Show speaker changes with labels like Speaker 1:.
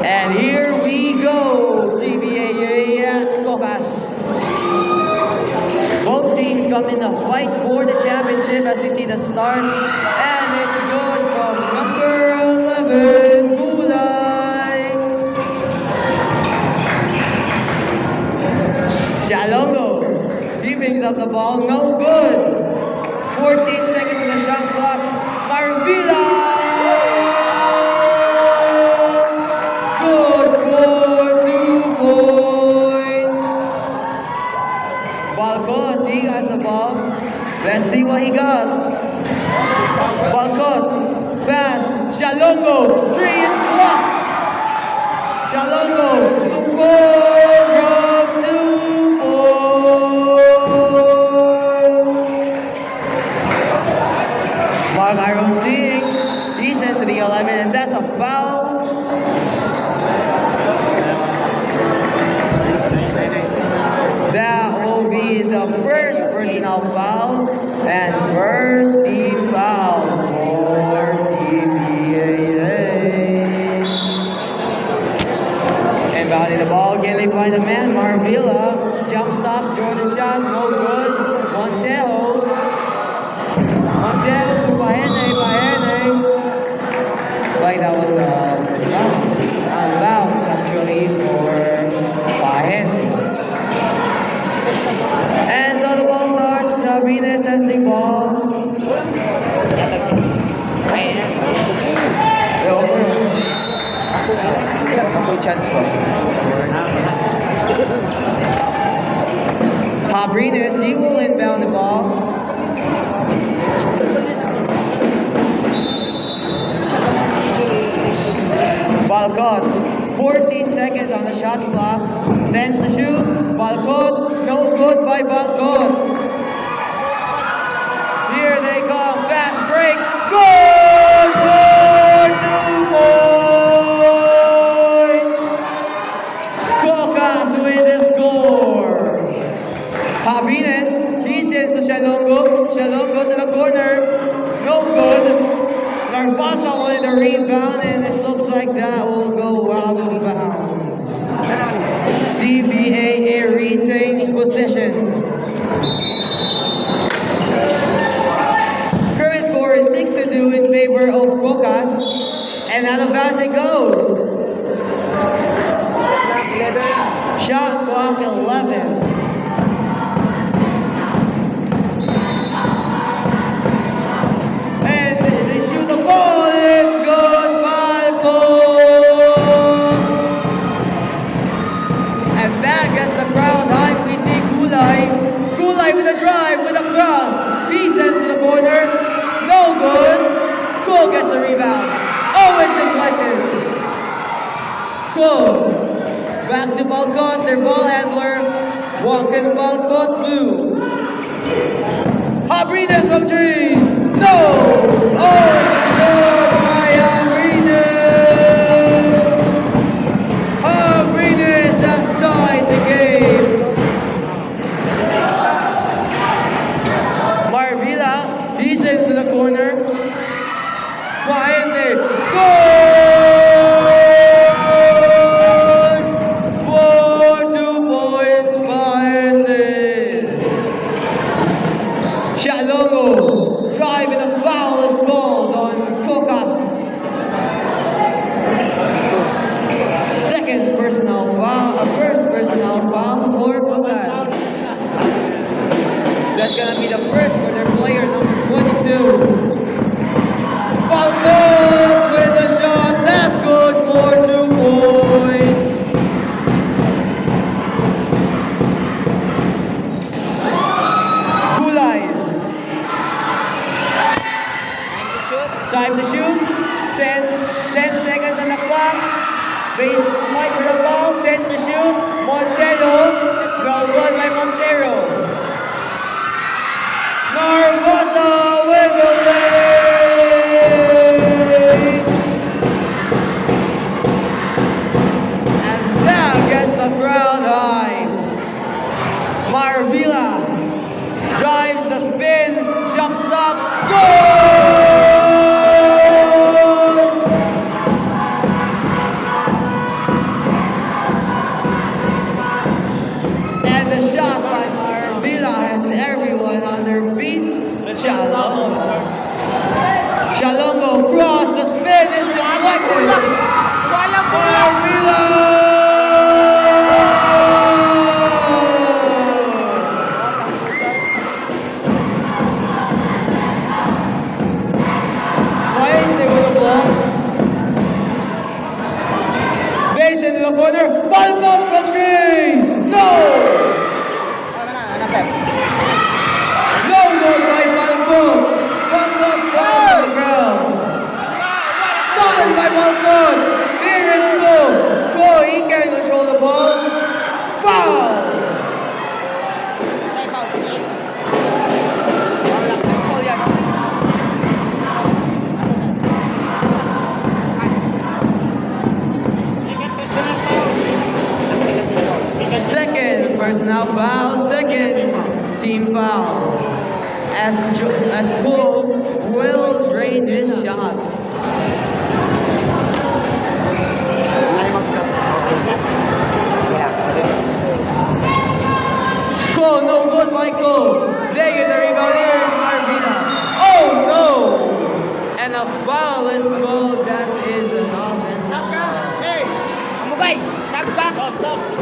Speaker 1: And here we go, CBA at Cocas. Both teams come in a fight for the championship as we see the start. And it's good from number 11, Gulay. Shalongo, he picks up the ball, no good. 14 seconds on the shot clock. Marvila! Good for 2 points. Balcott, he has the ball. Let's see what he got. Balcott, pass. Shalongo, 3 is blocked. Shalongo, to goal from 2 points. Mark Iron seeing, he sends to the 11, and that's a foul. That will be the first personal foul and first team foul for CBA. And bounding the ball, again they find a man, Marvila. Jump stop, Jordan shot, no good. Montejo to Pahene. Like that was on bounds actually for Pahene. And so the ball starts. Venus has the ball. Habrines, he will inbound the ball. Balcott, 14 seconds on the shot clock. 10 to shoot. Balcott, no good by Balcott. Here they come. Fast break. Good for 2 points. Cocas with the score. Javines, he sends to Shalongo. Shalongo to the corner. No good. Narpasa on the rebound, and it looks like that will go out of bounds. CBA retains possession. Current score is 6-2 in favor of Cocas, and out of bounds it goes. Shot clock 11. With a drive, with a cross, he sends to the corner, no good. Cole gets the rebound. Oh, it's deflected. Cole, back to Balcott, their ball handler, walking Balcott through. Habrines from 3, no! Oh, it's good by Habrines. Habrines has tied the game. He sends to the corner. Behind it. Good! For 2 points behind it. Shalongo driving a foul is called on Cocas. Second personal foul, a first personal foul for Cocas. That's gonna be the first for their player number 22. Balcott with a shot, that's good for 2 points. Gulay. Time to shoot. 10 seconds on the clock. Base fight for the ball, 10 to shoot. Montero, well run by Montero. Narvasa with the lead. And that gets the crowd hyped. Marvila drives the spin, jump stop, goal! it.
Speaker 2: Walang bola!
Speaker 1: Arvila! Why they go the ball? Base into the corner. One goal from three. No.
Speaker 2: Ano, sir?
Speaker 1: No goal by Balcon. One goal fall to the ground. Stolen by Balcon. Here is Go. Go. He can control the ball. Foul.
Speaker 2: Say foul, sige.
Speaker 1: Foul yan. Second personnel foul, second team foul. As Bull will drain his shot. Cole, no good by Cole. There is the rebound, here is Arvila. Oh no! And a foul is called, that is an offensive
Speaker 2: Sab ka!
Speaker 1: foul.
Speaker 2: Hey! Amugay! Sab ka!